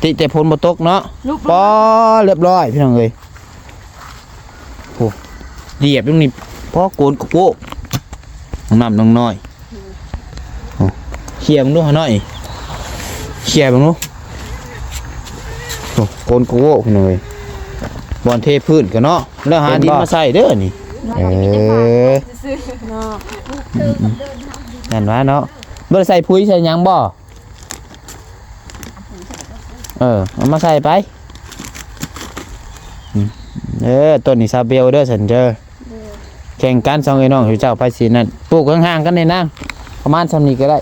ติแต่ฝนบ่ตกเนาะปอเรียบร้อยพี่น้องเอ้ยโอ้เหยียบตรงนี้พอโกนกระโปงน้ำน้อยเขี่ยมึงดูหน่อยเขี่ยมึงดูโอ้โกนกระโปงพี่น้องเอ้ยบอลเทพื้นกันเนาะแล้วหาดินมาใส่เด้อนี่นั่นวะเนาะบ่ใส่ปุ๋ยใส่หยังบ่เอามาใส่ไปต้นนี้ซาเบลเด้อสันเจอแข่งกัน2ไอ้น้องเจ้าไปสินั่นปลูกห่างๆกันในนางประมาณซำนี้ก็ได้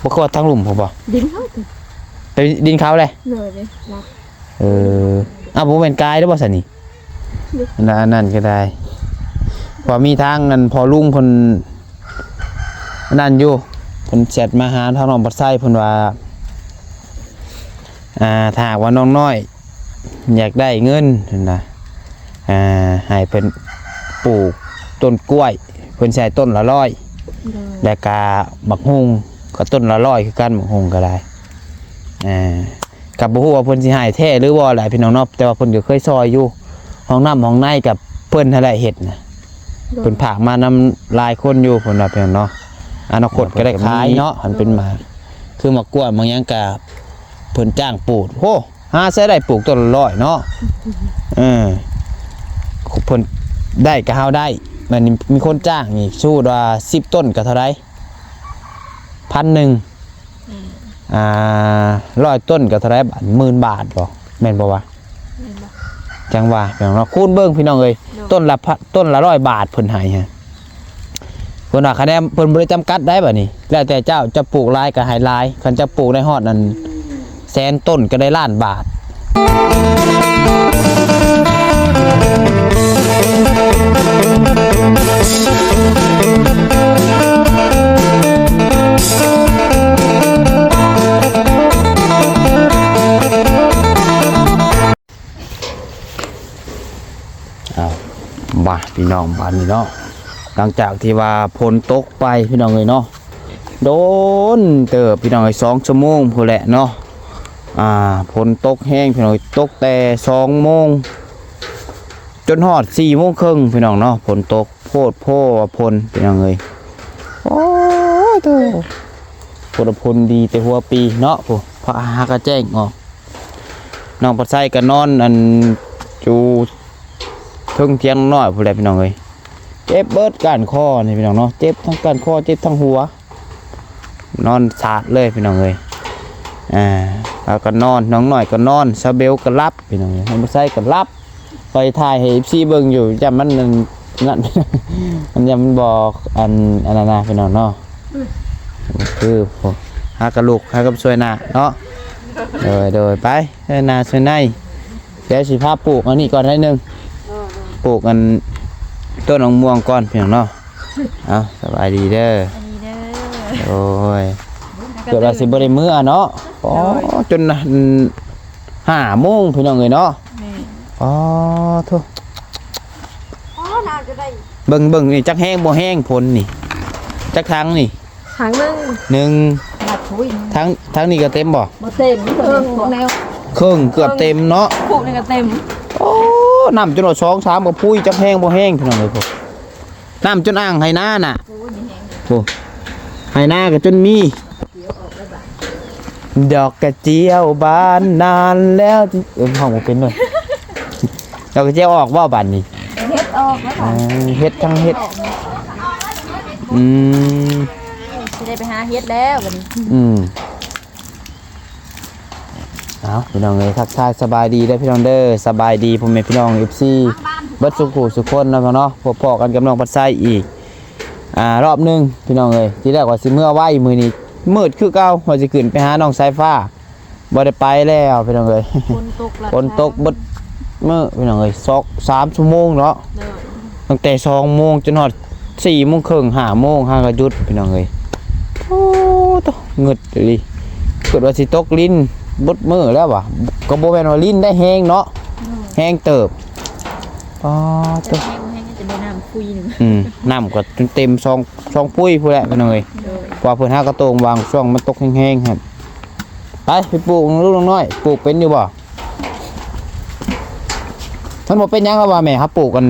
บ่กอดทางหลุมผมบ่ดินเขาไปดินเขาเลยรับบ่แม่นกายเด้อบ่ซั่นนี่นั่นก็ได้พอมีทางนั้นพอลุงเพิ่นนั่นอยู่เพิ่นแชทมาหาทางน้องปัดไส้เพิ่นว่าถ้าว่าน้องน้อยอยากได้เงินนะให้เพิ่นปลูกต้นกล้วยเพิ่นใช้ต้นละ100แล้วก็บักฮุงก็ต้นละ100คือกันบักฮุงก็ได้กับบ่ฮู้ว่าเพิ่นสิให้แท้หรือบ่หลายพี่น้องเนาะแต่ว่าเพิ่นก็เคยซอยอยู่ห้องน้ำห้องในกับเพิ่นนั่นแหละเฮ็ดนะเพิ่นผากมานำหลายคนอยู่เพิ่นว่าเพิ่นเนาะอนาคตก็ได้ขายเนาะมันเป็นมาคือมะกล้วยบางอย่างก็เพิ่นจ้างปลูกโหหาใช้ได้ปลูกต้นละ100เนาะเพิ่นได้ก็เฮาได้มันมีคนจ้างนี่สู้ว่า10ต้นก็เท่าไหร่ 1,000 100ต้นก็เท่าไหร่บาท10,000 บาทบ่แม่นบ่วะจังว่าพี่น้องเนาะคูณเบิ่งพี่น้องเอ้ยต้นละ100 บาทเพิ่นให้ฮะเพิ่นว่าคะแนนเพิ่นบ่ได้จำกัดได้บัดนี้แล้วแต่เจ้าจะปลูกหลายก็ให้หลายคันจะปลูกได้ฮอดนั้น100,000 ต้นก็ได้ล้านบาทบ่าพี่น้องบ้านนี้เนาะหลังจากที่ว่าฝนตกไปพี่น้องเอ้ยเนาะโดนเติบพี่น้องเอ้ย2 ชั่วโมงพุ่นแหละเนาะฝนตกแห้งพี่น้องตกแต่2 โมงจนฮอด4 โมงครึ่งพี่น้องเนาะฝนตกโพดโพฝนพี่น้องเอ้ยโอ้โธ่ฝนดีแต่หัวปีเนาะผู้พระหากระแจ้งออกน้องปัดไส้ก็นอนอันอยู่ทึ่งเทียงน้อยผู้ใดพี่น้องเอ้ยเจ็บเบิดก้านคอนี่พี่น้องเนาะเจ็บทั้งก้านคอเจ็บทั้งหัวนอนสาดเลยพี่น้องเอ้ยแล้วก็นอนน้องหน่อยก็นอนซาเบลก็รับพี่น้องเอ้ยไม่ใช่ก็รับไปถ่ายให้FCเบิ่งอยู่จำมันนั่นมันยังมันบอกอันนั้นนะพี่น้องเนาะคือหากระลูกหากับช่วยหน้าเนาะโดยไปช่วยหน้าช่วยในเดี๋ยวสิพาปลูกอันนี้ก่อนได้นึงปลูกกันต้นมะม่วงก่อนเพียงเนาะเอาสบายดีเด้อโอ้ยเกิดว่าสิบ่ได้มื้อเนาะจน5 โมงพี่น้องเอ้ยเนาะทุเบิ่งนี่จักแห้งบ่แห้งผลนี่จักทางนี่ทางนึงทางนี่ก็เต็มบ่เต็มครึ่งเกือบเต็มเนาะปลูกนี่ก็เต็มน้ำจนเรา2-3กับปุ้ยจับแห้งบ่แห้งพี่น้องเลยพวกน้ำจนอ่างไหหน้าน่ะโอ้ไหหน้าก็จนมีดอกกระเจียวบานนานแล้วห้องบ่เป็นเลยดอกกระเจียวออกว่าบานนี่เฮ็ดออกแล้วเฮ็ดทั้งเฮ็ดสิได้ไปหาเฮ็ดแล้วบัดนี้เอาพี่น้องเลยทักทายสบายดีได้พี่น้องเด้อสบายดีผมเป็นพี่น้อง FC เบิดสุขุสุคนนะพี่น้องพอๆกันกับน้องปัดไส้อีกรอบนึงพี่น้องเลยที่แรกว่าสิเมื่อไหวมือนี้มืดคือเก่าว่าสิขึ้นไปหาน้องสายฟ้าบ่ได้ไปแล้วพี่น้องเลยฝนตกเบิดมื้อพี่น้องเลย3 ชั่วโมงเนาะตั้งแต่2 โมงจนฮอด4 โมงครึ่ง5 โมงห้างก็หยุดพี่น้องเลยโอ้ตงึดดิเกิดว่าสิตกลิ้นบดมือแล้ววะก็โบแมนว่าลิ้นได้แห้งเนาะแห้งเติบตัวแห้งจะได้น้ำปุยหนึ่งน้ำก็เต็มซองปุยพูดแหละพี่น้องเอ้ยว่าเพื่อนห้ากระโตงวางช่วงมันตกแห้งๆครับไป ไปปลูกลูกน้อยปลูกเป็นอยู่บ่ท่านบอกเป็นยังครับว่าแม่ครับปลูกกัน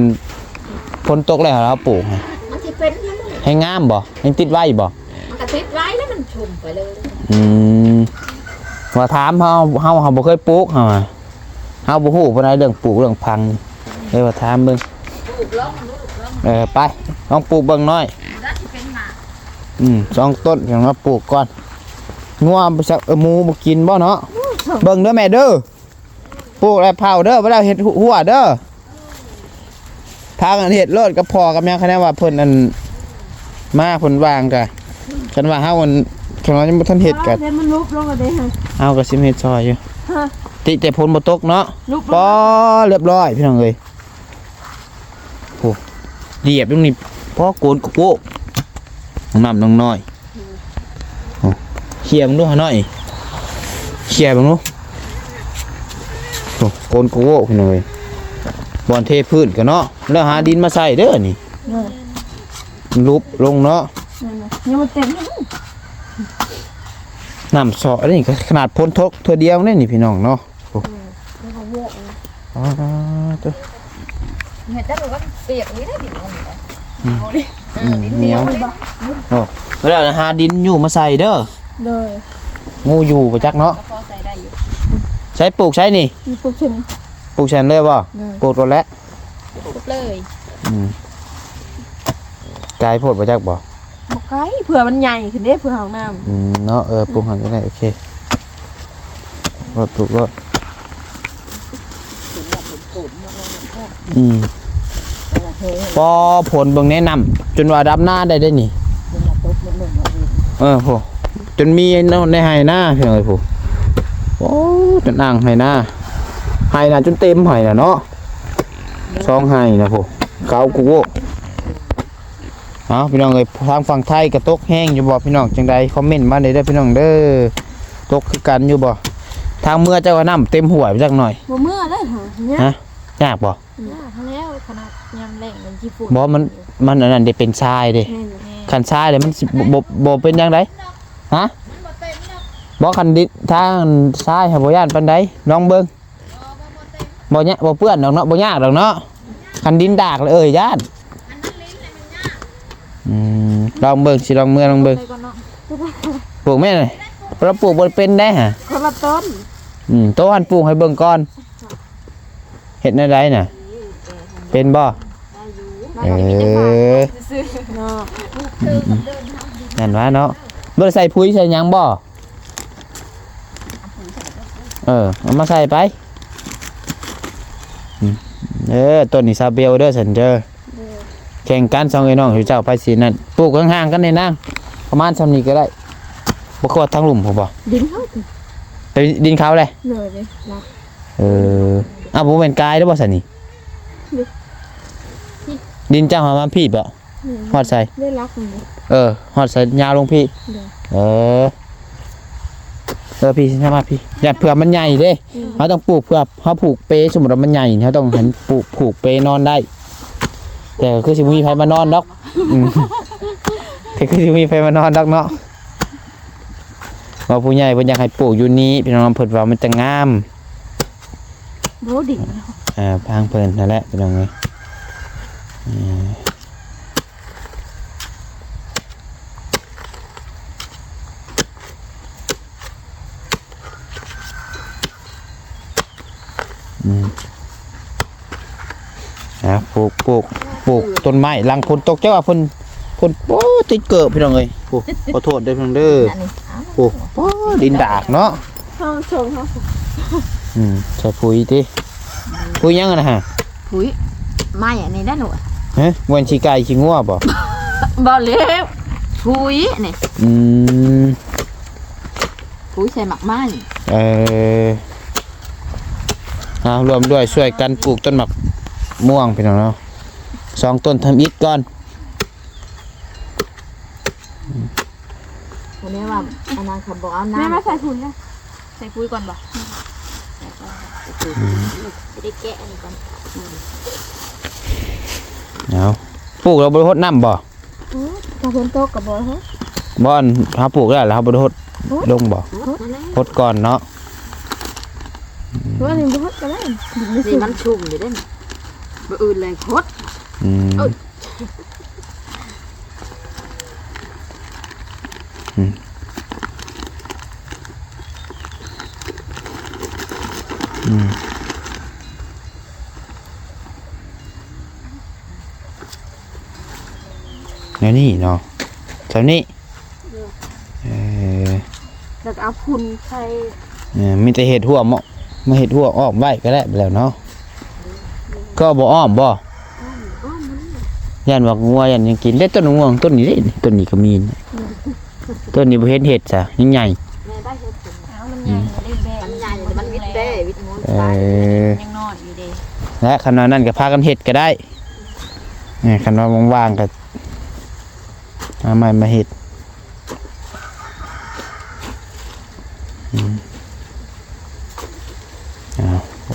ฝนตกแล้วครับปลูก มันจะเป็นยังไง ให้งามบ่ให้ติดไว้บ่ มันกระติดไว้แล้วมันชุ่มไปเลย ว่าถามเฮาบ่เคยปลูกเฮาบ่ฮู้ปานใดเรื่องปลูกเรื่องพังเลยว่าถามเบิ่ง ปลูกลงลูกลง ไปลองปลูกเบิ่งหน่อย แล้วจะเป็นหมา 2ต้นอย่างว่าปลูกก่อนงัวบ่สักหมูบ่กินบ่เนาะเบิ่งเด้อแม่เด้อปลูกแล้วเผาเด้อบ่แล้วเฮ็ดหัวเด้อพากันเฮ็ดโลดกับพ่อกับแม่คะแนนว่าเพิ่นอันมาเพิ่นวางจ้ะคันว่าเฮามันคันว่ายังบ่ทันเฮ็ดกัน เดี๋ยวมันลุกลงก็ได้ฮะ เฮาก็สิมาเฮ็ดซอยอยู่ ฮะ ติแต่ฝนบ่ตกเนาะ ลุก ปอเรียบร้อยพี่น้องเอ้ยโหเหยียบตรงนี้พอโกนกโก้น้ำน้อยโอ้เขี่ยมึงดูหน่อยเขี่ยมึงดูโอ้โกนกโก้พี่น้องเอ้ยบอนเทพื้นกันเนาะแล้วหาดินมาใส่เด้อนี่ลุบลงเนาะ ยังมันเต็มเลย น้ำเสาะนี่ก็ขนาดพ้นทกตัวเดียวนี่พี่น้องเนาะโอ้ แล้วก็โวก อ๋อตัว เห็นแต่รู้ว่าเปียกนี้ได้ดิมัน เหนียวโอ้แล้วหาดินอยู่มาใส่เด้อ เลย งูอยู่ประจักเนาะ ก็พอใส่ได้อยู่ ใช้ปลูกใช้นี่ มีปลูกเช่น ปลูกแชนเลยบ่ปลูกตัวแล้ว ปลูกเลย กายโพดประจักบ่ บอกไก่เผื่อมันใหญ่ขึ้นได้เผื่อห้องน้ เนาะปลูกหันก็ได้โอเครถปลูกรถพอผลเบิ่งแนะนำจนว่าดับหน้าได้นี่โหจนมีในไห้หน้าพี่น้อยผู้โอ้จนอ่างไห้หน้าไห้น่ะจนเต็มไห้น่ะเนาะ2ไห้นะผู้เกากูโว้พี่น้องเอ้ยทางฝั่งไทยกระตกแห้งอยู่บ่พี่น้องจังใดคอมเมนต์มาได้เด้อพี่น้องเด้อตกคือกันอยู่บ่ทางเมื่อเจ้าก็น้ำเต็มหัวไปจักหน่อย ำบ่เมื่อได้เหรอเนี่ย ฮะยากบ่ แล้วขนาดยำแรงมันขี้ฝุ่น บ่มันอันนั้นได้เป็นทรายเด้คันทรายเด้มันสิบ่เป็นจังไดฮะบ่คันดินทางทรายให้บ่ย่านปานใดลองเบิ่งบ่เนี่ยบ่เปื้อนดอกเนาะบ่ยากดอกเนาะคันดินดากเลยย่านลองเบิ่งสิลองเมื่อลองเบิ่งปลูกแม่เลยเราปลูกบ่เป็นได้ฮะ คนละต้น โตหันปลูกให้เบิ่งก่อนเฮ็ดแนวใดน่ะเป็นบ่เนาะ นั่นว่าเนาะบ่ได้ใส่ปุ๋ยใส่หยังบ่เอามาใส่ไปต้นนี้ซาเบลเด้อสันเจอแข่งกัน2ไอ้น้องเจ้าไปสินั่นปลูกห่างๆกันได้นางประมาณซำนี้ก็ได้บ่ควรทั้งหลุมผมบ่ ดินเขา ไปดินเขาเลย เลยรัก บ่แม่นกายเด้อบ่ซั่นนี่ดินเจ้าหามาพี่บ่ฮอดใส่ ได้รักเลย ฮอดใส่ยาวลงพี่พี่สิมาพี่อย่าเผื่อมันใหญ่เด้เฮาต้องปลูกเผื่อเฮาผูกเปสมมุติว่ามันใหญ่เฮาต้องหันผูกเปนอนได้แต่ก็คือสิบ่มีไผมานอนดอกแต่คือสิบ่มีไผมานอนดอกเนาะว่าผู้ใหญ่เพิ่นอยากให้ปลูกอยู่นี้พี่น้องเพิ่นว่ามันจะงาม โบดิ่ง พังเพิ่นนั่นแหละพี่น้องเอ้ยปลูกต้นไม้หลังฝนตกเจ้าว่าฝนโอ้ติดเกิบพี่น้องเอ้ยขอโทษเด้อพี่น้องเด้อโอ้ดินดากเนาะ ห้องชมเขา ใส่ปุ๋ยติปุ๋ยยังนะฮะ ปุ๋ยไม่อันนี้ได้หนู วันขี้ไก่ขี้งัวบ่ บ่เลี้ยวปุ๋ยนี่ปุ๋ยใส่หมักไม้ รวมด้วยช่วยกันปลูกต้นหมักม่วงพี่น้องเนาะ2ต้นทำอิฐก่อน วันนี้ว่าอันนั้นเขาบอกเอา แม่ น้ำ มาใส่ถุงนะ ใส่ปุ๋ยก่อนบ่จะได้แกะอันนี้ก่อน เอาปลูกเราบริโภคน้ำบ่ กระเพื่อนโตกับบอลฮะ บ่อนเขาปลูกได้แล้วเขาบริโภค ลงบ่พดก่อนเนาะ ว่านี่บ่ก็ได้ดินไม่ นี่ สุก มันชุ่มอยู่เด้นบ่อื่นเลยโคตร อืมอืมอืมแล้วนี่เนาะแถวนี้เออ แล้วก็เอาพุ่นใส่ มีแต่เห็ดหัวเหมาะมาเห็ดหัวอ้อมไว้ก็ได้ไปแล้วเนาะก็บ่อ้อมบ่ยันว่างัวยันยังกินเล็ดต้นง่วงต้นนี้เด้ต้นนี้ก็มีนะต้นนี้บ่เห็นเห็ดจ้ะยังใหญ่ แม่ได้เฮ็ดเป็น เอามันใหญ่ได้แบ มันใหญ่แต่มันวิดเด้วิดงู เอ ตาย อ ยังน้อยอยู่เด้ และคันว่านั่นก็พากันเห็ดก็ได้คันว่าว่างๆก็เอาไม้มาเห็ด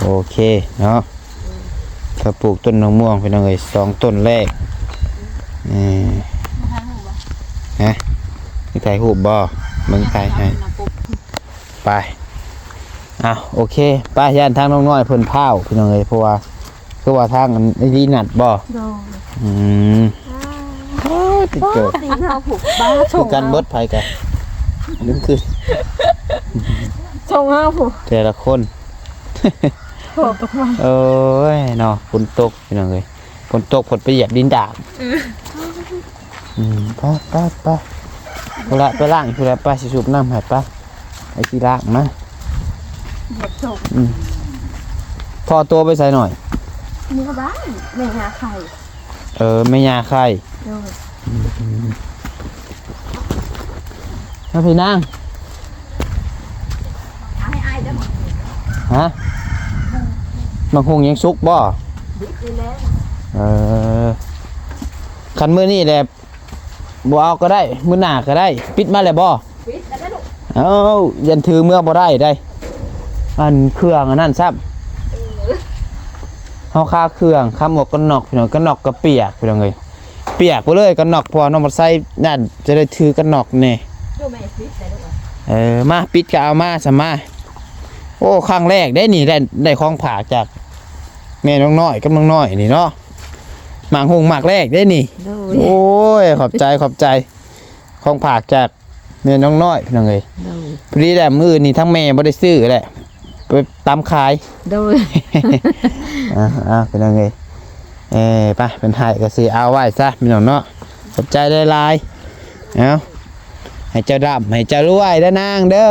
โอเคเนาะถ้าปลูกต้นมะม่วงเป็นยังไง2ต้นแรกฮะมีถ่ายรูปบ่มึงถ่ายให้ไปโอเคป้าย่านทางน้องน้อยเพิ่นพาวพี่น้องเอ้ยเพราะว่าคือว่าทางมันดีนัดบ่ โด ติดเกิด ตีเอาผูกบ้า คือกันเบิดไผกันลืมคือ ชงเอาผูก แต่ละคน โผตกมา เอ้ยเนาะฝนตกพี่น้องเอ้ยฝนตกฝนไปเหยียบดินดาบไปพุ่นละไปล้างพุ่นละไปสิสูบน้ำให้ป้าไอ้สิล้างมา เหยียบชง พอตัวไปใส่หน่อย นี่ก็บ้านแม่งาไข่ ไม่ยาไข่ โดย มาพี่นาง เอาให้อายเด้อ ฮะมันคงยังสุกบ่ วิดเลยแล้ว คันมือนี่แหละบ่เอาก็ได้มือหน้าก็ได้ ปิดมาแล้วบ่ วิดแล้วได้ลูก เอายันถือเมื่อบ่ได้ได้อันเครื่องอันนั้นซับเฮาค่าเครื่องค่าหมวกกันน็อกพี่น้องกันน็อกก็เปียกพี่น้องเอ้ยเปียกไปเลยกันน็อกพอน้องมาใส่นั่นจะได้ถือกันน็อกนี่ ดูแม่วิดได้ลูก มาปิดก็เอามาซะมาโอ้ครั้งแรกได้นี่ได้ของผากจากแม่น้องน้อยกับน้องน้อยนี่เนาะหมากหงหมากแรกได้นี่ ดู โอ้ยขอบใจของผากจากแม่น้องน้อยพี่น้องเอ้ย ดู พอดีแหละมื้อนี่ทั้งแม่บ่ได้ซื้อแหละไปตามขาย ดู เป็นยังไงไปเป็นไห้ก็สิเอาไว้ซะพี่น้องเนาะขอบใจหลายๆเอาให้เจ้าดำให้เจ้ารวยเด้อนางเด้อ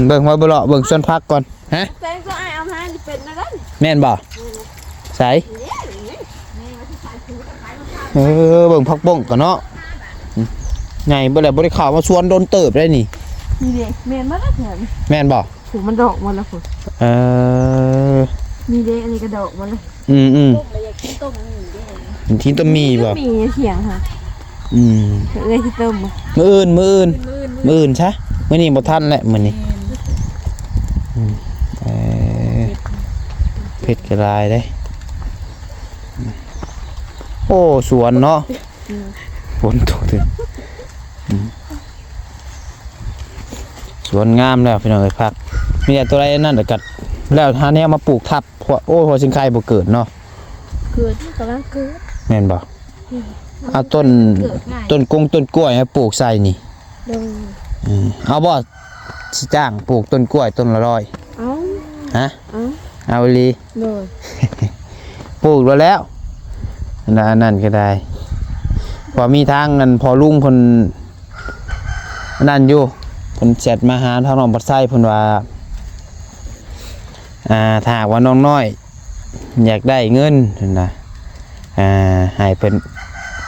เบิ่งไว้บ่เลาะเบิ่งส่วนพักก่อนฮะ แตงก็ไอเอามาจะเป็นนะกัน แม่นบ่ใส่เบิ่งพักบ้งก่อนเนาะไงบ่แล้วบ่ได้เข้ามาชวนโดนเติบได้นี่ นี่เด็กเมนมาแล้วแถม แม่นบ่ ผูกมันดอกมาแล้วผูก เออ มีเด็กอันนี้ก็ดอกมาแล้ว อืม เลยอยากกินต้มนี่เด้ ทิ้งต้นมีบ่ มีเถียงค่ะ อืม เอ้ยที่เติมมา มื้ออื่นซะมื้อนี้บ่ทันแหละมื้อนี้เผ็ดกระลายได้โอ้สวนเนาะฝนตกถึงสวนงามแล้วพี่น้องเอ้ยพักมีแต่ตัวไรนั่นเดี๋ยวกัดแล้วหาแนวมาปลูกทับเพราะโอ้หัวสิงไข่บ่เกิดเนาะ เกิดกำลังเกิด แม่นบ่เอาต้นต้นกล้วยมาปลูกใส่นี่ โดย เอาบ่สิจ้างปลูกต้นกล้วยต้นละ100 เอา ฮะ เอา เอาอีหลี โดย ปลูกแล้วนั่นก็ได้พอมีทางนั้นพอลุงคนนั่นอยู่คนเสร็จมาหาทางน้องปัดไส้เพิ่นว่าถ้าหากว่าน้องน้อยอยากได้เงินเพิ่นนะให้เพิ่น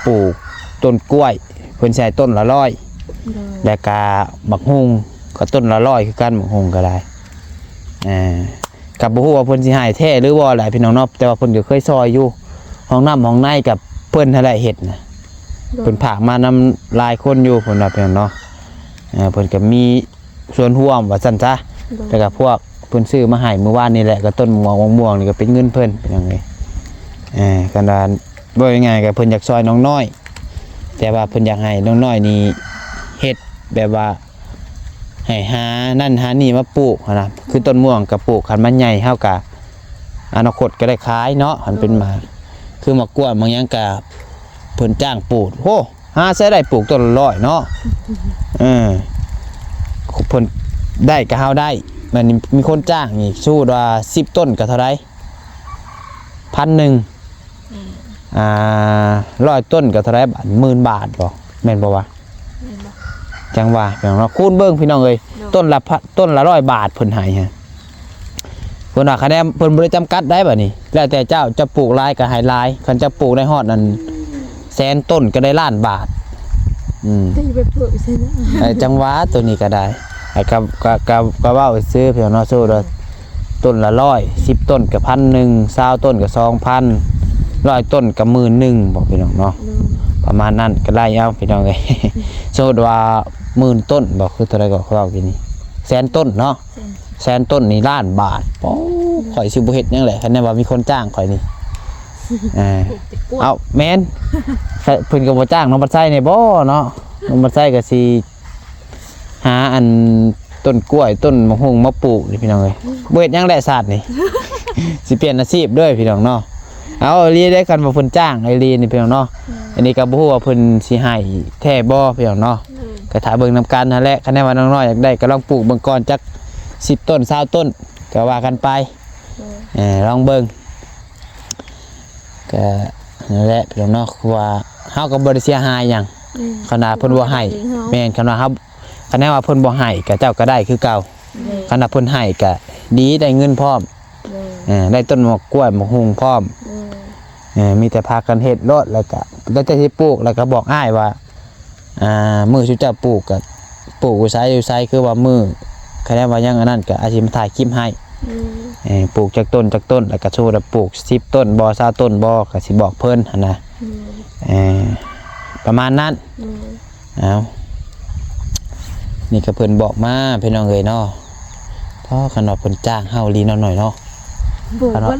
ปลูกต้นกล้วยเพิ่นใช้ต้นละ100 โดย แล้วก็บักฮุงก็ต้นละ100คือกันบักฮุงก็ได้กับบ่ฮู้ว่าเพิ่นสิให้แท้หรือบ่แหละพี่น้องเนาะแต่ว่าเพิ่นก็เคยซอยอยู่ห้องน้ำห้องในกับเพิ่นนั่นแหละเฮ็ดน่ะเพิ่นผากมานำหลายคนอยู่เพิ่นว่าเพิ่นเนาะเพิ่นก็มีส่วนร่วมว่าซั่นซะแล้วก็พวกเพิ่นซื้อมาให้เมื่อวานนี่แหละก็ต้นม่วงนี่ก็เป็นเงินเพิ่นเป็นจังไดกันว่าบ่ยังไงก็เพิ่นอยากซอยน้องน้อย แต่ว่าเพิ่นอยากให้น้องน้อยนี่เฮ็ดแบบว่าให้หานั่นหานี่มาปลูกนะคือต้นม่วงก็ปลูกคันมันใหญ่เฮาก็อนาคตก็ได้ขายเนาะหันเป็นมาคือมะกล้วยบางอย่างก็เพิ่นจ้างปลูกโหหาใช้ได้ปลูกต้นละ100เนาะเพิ่นได้ก็เฮาได้มันมีคนจ้างอีกสู้ว่า10ต้นก็เท่าไหร่1,000 100ต้นก็เท่าไหร่บาท10,000 บาทบ่แม่นบ่วะจังว่าพี่น้องเนาะคูณเบิ่งพี่น้องเอ้ยต้นละ100 บาทเพิ่นให้ฮะเพิ่นว่าคะแนนเพิ่นบ่ได้จำกัดได้บัดนี้แล้วแต่เจ้าจะปลูกหลายก็ให้หลายคันจะปลูกได้ฮอดนั่นแสนต้นก็ได้ล้านบาทจะอยู่ไปเปิดใช่ไหม จังหวะตัวนี้ก็ได้ไอ้ก็เว้าซื้อพี่น้องเนาะสู้เด้อต้นละ100 10ต้นก็1,000 20ต้นก็2,000 100ต้นก็10,000บอกพี่น้องเนาะประมาณนั้นก็ได้เอาพี่น้องเอ้ยสมมุติว่า10,000ต้นบอกคือเท่าไหร่ก็เขาเว้ากินนี่แสนต้นเนาะแสนต้นนี่ล้านบาทโอ้ข่อยสิบ่เฮ็ดหยังแหละคันแน่ว่ามีคนจ้างข่อยนี่เอาแม่นเพิ่นก็บ่จ้างน้องบัดไส้นี่บ่เนาะน้องบัดไส้ก็สิหาอันต้นกล้วยต้นมะฮุ่งมาปลูกนี่พี่น้องเอ้ยบ่เฮ็ดหยังแหละศาสตร์นี่ สิเปลี่ยนอาชีพเด้อพี่น้องเนาะเอาลีได้กันว่าเพิ่นจ้างไอ้ลีนี่พี่น้องเนาะอันนี้ก็บ่ฮู้ว่าเพิ่นสิให้แท้บ่พี่น้องเนาะก็ถ้าเบิ่งนำกันนั่นแหละคันแน่ว่าน้องน้อยอยากได้ก็ลองปลูกเบิ่งก่อนจัก10ต้น20ต้นก็ว่ากันไปลองเบิ่งก็นั่นแหละพี่น้องเนาะว่าเฮาก็บ่ได้เสียหายหยังขนาดเพิ่นบ่ให้แม่นขนาดเฮาคันแน่ว่าเพิ่นบ่ให้ก็เจ้าก็ได้คือเก่าขนาดเพิ่นให้ก็ดีได้เงินพร้อมได้ต้นมะกล้วยมะฮุ่งพร้อมมีแต่พากันเฮ็ดรถแล้วก็แล้วแต่ที่ปลูกแล้วก็บอกอ้ายว่ามื้อที่เจ้าปลูกก็ปลูกอยู่ไสคือว่ามื้อคะแนนว่ายังอันนั้นก็อาจสิมาถ่ายคลิปให้ปลูกจากต้นแล้วก็โชว์ว่าปลูก10ต้นบ่20ต้นบ่ก็สิบอกเพิ่นหั่นนะประมาณนั้นเอานี่ก็เพิ่นบอกมาพี่น้องเอ้ยเนาะถ้าขนาดเพิ่นจ้างเฮาลีน้อยหน่อยเนาะปลูกก็แล้ว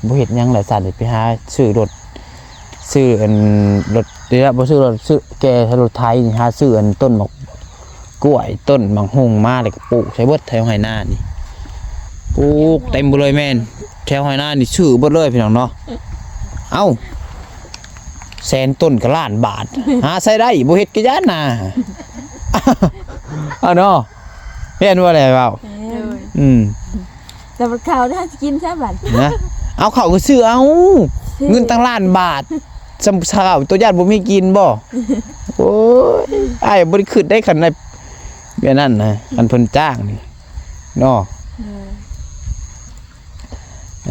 บ่เฮ็ดหยังหลายสัตว์ไปหาซื้อรถซื้ออันรถเดี๋ยวบ่ซื้อรถซื้อแกรถไทยนี่หาซื้ออันต้นมะกล้วยต้นมะฮุ่งมาแล้วก็ปลูกใส่เบิดแถวไหนานี่ปลูกเต็มบ่เลยแม่นแถวไหนานี่ซื้อเบิดเลยพี่น้องเนาะเอ้าแสนต้นก็ล้านบาทหาใส่ได้บ่เฮ็ดก็ย่านน่ะเอาเนาะเห็นว่าอะไรเปล่าแต่มันข่าวน่าจะกินใช่บัดนะเอาเขาก็ซื้อเอาเงินตั้งล้านบาทสำสาวตัวญาติบ่มีกินบ่โอ้ยไอ้บ่ได้ขึ้นได้ขนาดแบบนั้นนะคันเพิ่นจ้างนี่เนาะ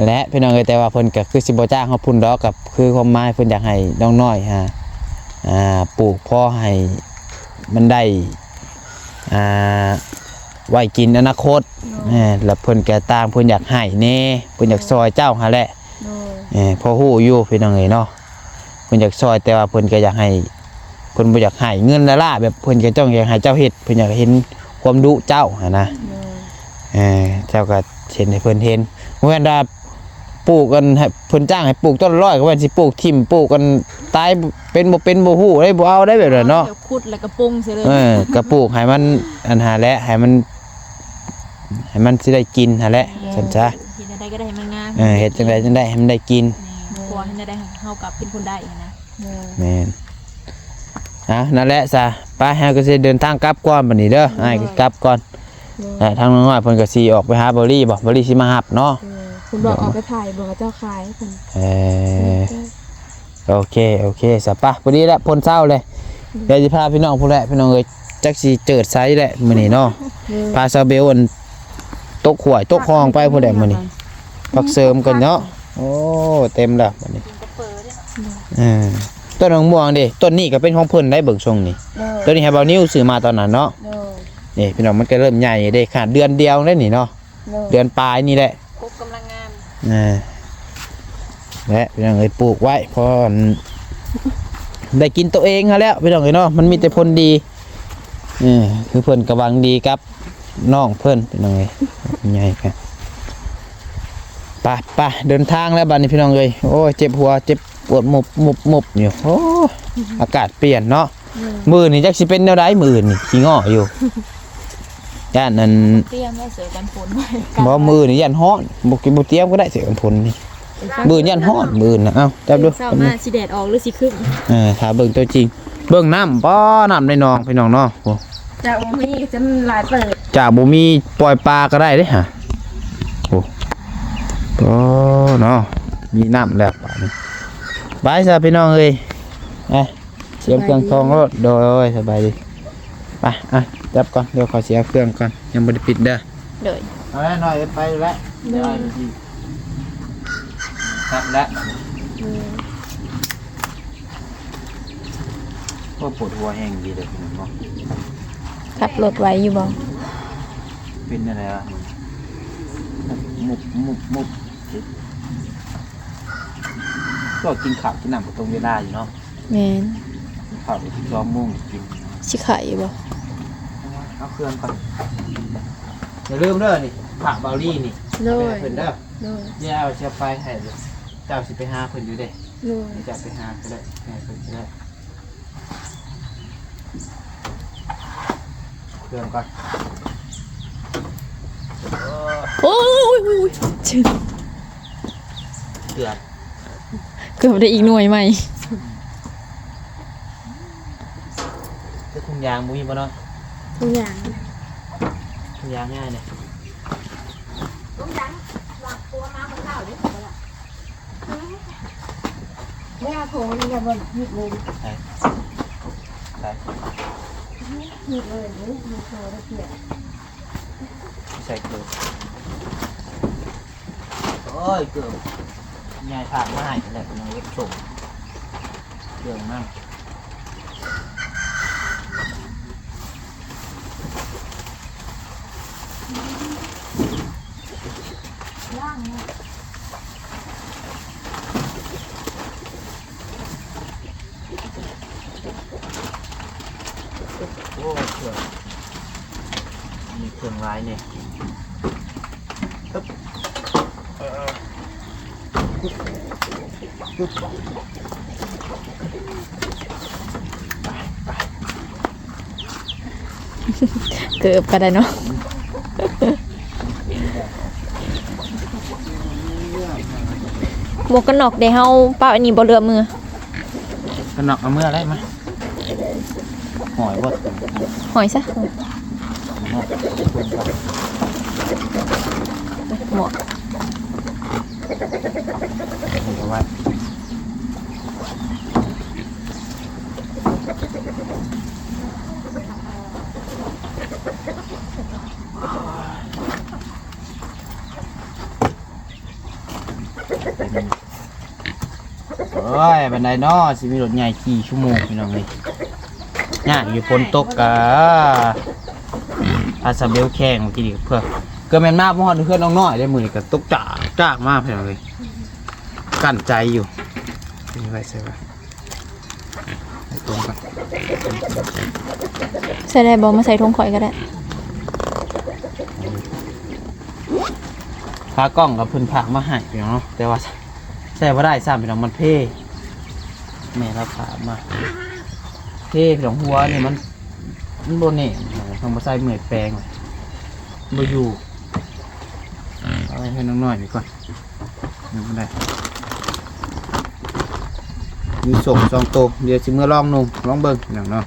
และพี่น้องเอ้ยแต่ว่าเพิ่นก็คือสิบ่จ้างเฮาพุ่นดอกกับคือความหมายเพิ่นอยากให้น้องน้อยปลูกพอให้มันได้ไว้กินอนาคตแล้วเพิ่นก็ตามเพิ่นอยากให้แน่เพิ่นอยากซอยเจ้าหั่นแหละพอฮู้อยู่พี่น้องเอ้ยเนาะเพิ่นอยากซอยแต่ว่าเพิ่นก็อยากให้เพิ่นบ่อยากให้เงินละล่ะแบบเพิ่นก็ต้องอยากให้เจ้าเฮ็ดเพิ่นอยากเห็นความดุเจ้าหั่นนะเจ้าก็เห็นให้เพิ่นเห็นบ่แม่นว่าปลูกกันให้เพิ่นจ้างให้ปลูกต้น100ก็ว่าสิปลูกทิ่มปลูกกันตายเป็นบ่ฮู้ได้บ่เอาได้แบบนั้นเนาะขุดแล้วก็ปรุงซิเลยก็ปลูกให้มันอันหาและให้มันสิได้กินหั่นแหละซั่นจ้ะเฮ็ดได้ก็ได้ให้มันงามเฮ็ดจังได๋จังได้ให้มันได้กินพอให้ได้เฮากับเป็นคนได้นะแม่นนั่นแหละซะไปเฮาก็สิเดินทางกลับก่อนบัดนี้เด้ออ้ายก็กลับก่อนทางน้อยเพิ่นก็สิออกไปหาบ่ลี่สิมารับเนาะคุณบอกออกไปถ่ายบอกเจ้าขายเพิ่นโอเคซะป่ะพอดีแล้วพ้นเช้าเลยเดี๋ยวสิพาพี่น้องผู้แลพี่น้องเอ้ยจักสิเจิดไสแหละมื้อนี้เนาะพาซาเบลอันตกขวายตกคลองไปผู้ใดมื้อนี้พักเสริมกันเนาะโอ้เต็มแล้วบัดนี้ต้นมะม่วงดิต้นนี้ก็เป็นของเพิ่นได้เบิ่งทรงนี่ต้นนี้ให้เบานิ้วซื้อมาตอนนั้นเนาะนี่พี่น้องมันก็เริ่มใหญ่ได้ขาดเดือนเดียวได้นี่เนาะเดือนปลายนี่แหละครบกำลังงามและพี่น้องเอ้ยปลูกไว้พอได้กินตัวเองฮะแล้วพี่น้องเอ้ยเนาะมันมีแต่ผลดีคือเพิ่นกำลังดีครับน้องเพิ่นพี่น้องเอ้ยใหญ่กันไปเดินทางแล้วบัดนี้พี่น้องเอ้ยโอ้ยเจ็บหัวเจ็บ ปวดมุบอยู่โอ้อากาศเปลี่ยนเนาะมือนี่จักสิเป็นแนวใดมือนี่ขี้ง้ออยู่ย่านนั้น เตรียมไว้เสือกันฝนไว้ บ่มือนี่ย่านฮ้อนบ่กินบ่เตรียมก็ได้เสียกันผลนี่มือย่านฮ้อนมือน่ะเอ้าจับดู เช้ามาสิแดดออกหรือสิขึ้น ถ้าเบิ่งตัวจริงเบิ่งน้ำบ่น้ำในหนองพี่น้องเนาะโอ้ จะมีจะหลายเปิด จากบ่มีปล่อยปลาก็ได้เด้ฮะโอ้โอ้เนาะมีน้ำแล้วป่านนี้บายซะพี่น้องเอ้ยเสียบเครื่องทองรถโดยสบายดีไปจับก่อนเดี๋ยวขอเสียเครื่องก่อนยังบ่ได้ปิดเด้อ เด้อ เอาแล้วหน่อยไปแล้วเดี๋ยวครับแล้วก็ปวดหัวแห้งดีเลยพี่น้องเนาะ ขับรถไว้อยู่บ่ เป็นอะไรวะมุบก็กินข้าวกินน้ำกับตรงเวลาอยู่เนาะ แม่น ข้าวที่ซ้อมมุ่งกิน สิไข่บ่ เอาเครื่องก่อนอย่าลืมเด้อนี่ผักเบาลี่นี่ โดย เพิ่นเด้อ โดย เดี๋ยวเอาเชือกไฟให้เจ้าสิไปหาเพิ่นอยู่เด้ โดย จะไปหาก็ได้แม่เพิ่นก็ได้เครื่องก่อน โอ้ยชื่อ เกือบ เกือบได้อีกหน่วยใหม่ จะถุงยางมุ้ยบ่เนาะ ทุกอย่าง ถุงยางง่ายเนี่ย ไม่เอาโถนี่อย่าบ่นหยิบเลย ใช่ หยิบเลยมีโถได้เปลี่ยน ใส่เกลือโอ้ยเกลือง่ายผ่านง่ายแต่เป็นน้องเล็กส่งเกลือมาก โอ้เครื่องมีเครื่องร้ายเนี่ยปึ๊บปึ๊บ เกือบก็ได้เนาะหมวกกันน็อกได้เฮาป้าอันนี้บ่เรือมือ กระหนอกเอาเมื่อไรมาหอยบด หอยซะหมวก เอาไว้โอ้ยบันไดเนาะสิมีรถใหญ่กี่ชั่วโมงพี่น้องเลยย่างอยู่ฝนตกกะอาซาเบลแข่งเมื่อกี้นี่เพื่อเกิดแมนมากเพราะว่าเพื่อนน้องๆได้มือนี่ก็ตกจ้ามากพี่น้องเลยกั้นใจอยู่นี่ไว้ใช่ปะให้ตรงกัน ใส่ได้บ่มาใส่ถุงข่อยก็ได้ พากล้องกับเพิ่นพากมาให้พี่น้องเนาะแต่ว่าใช่ว่าได้ซ้ำพี่น้องมันเพ่แม่รับพามาเพ่พี่น้องหัวนี่มันโบเน่ทำมาใส่เหมือนแปลงเลยบ่อยู่เอาให้น้องน้อยนี่ก่อนยังไม่ได้มีส่งสองตัวเดี๋ยวสิเมื่อลองนุ่มลองเบิ่งพี่น้องเนาะ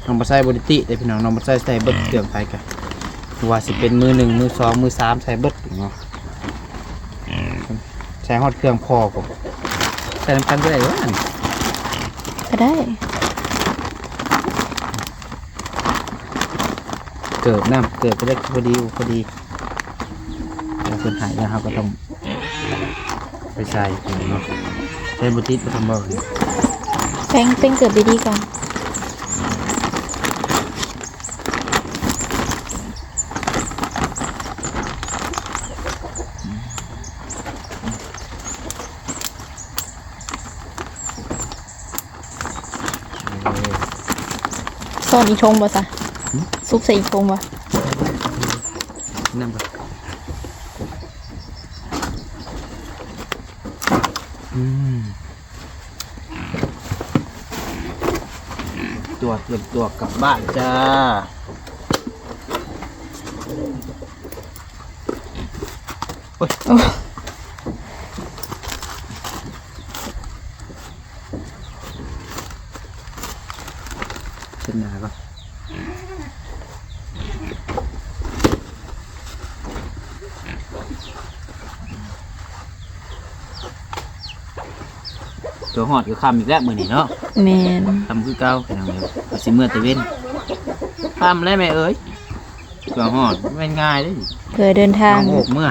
น้องมาใส่บริติแต่พี่น้องน้องมาใส่เบิดเครื่องไปกันว่าสิเป็นมือหนึ่งมือสองมือสามใส่เบิดเนาะใช้ฮอดเครื่องพอผมใส่น้ำกันก็ได้ว่า ก็ได้ เกิดน้ำเกิดก็ได้พอดีแล้วคนหายแล้วเขาก็ต้องไปใส่เนาะใช้บริติไปทำบ่อย แป้งเป็นเกิดดีๆก่อนซ่อนอีกทงบ่ซะซุปใส่อีกทงบ่ น้ำก่อน ตัวเตรียมตัวกลับบ้านจ้าโอ้ยเส้นหนาก่อนตัวหอดก็คำอีกแล้วมือนี่เนาะ แม่น ทำคือเก่าเป็นยังไงก็สิเมื่อตะเว้นทำแล้วแม่เอ้ยตัวหอดไม่ง่ายเลย เคยเดินทาง น้องโอกเมื่อ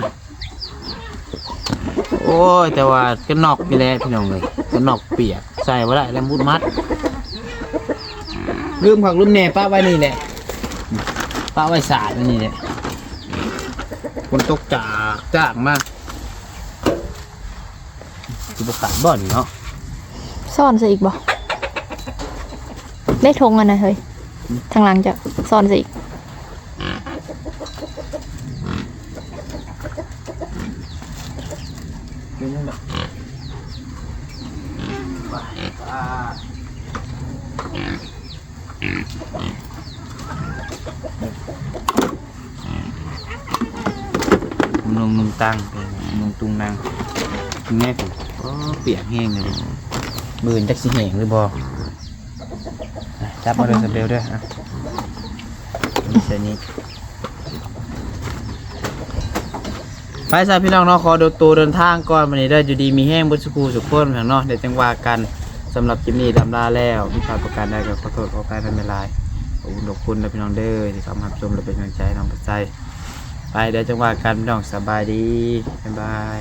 โอ้ยแต่ว่าก็นอกไปแล้วพี่น้องเลยก็นอกเปียกใส่ไว้ได้แล้วมุดมัดลืมผักลืมแหน่ป้าไว้นี่แหละป้าไว้สาดนี่แหละคนตกจากมากคือประกาศบ่อนเนาะ ซ่อนซะอีกบ่ได้ทงอ่ะนะเฮ้ยทางหลังจะซ่อนซะอีก เป็นยังไงนุ่งตังนุ่งตุงนางแม่ผมก็เปียกแห้งเลยมือจักสิแห้งหรือบ่จับมาเลยสเบลด้วยอ่ะนี่เส้นนี้ไปซะพี่น้องเนาะขอดูตัวเดินทางก่อนวันนี้ได้อยู่ดีมีแห้งบุษกูสุขคนเนาะเดี๋ยวจังว่ากันสำหรับคลิปนี้ดำลาแล้วมีการประกันได้กับขอโทษขออภัยไม่เป็นไรขอบคุณนะพี่น้องเด้อที่เข้ามาชมและเป็นกำลังใจน้องปัจจัยไปเดี๋ยวจังว่ากันพี่น้องสบายดีบ๊ายบาย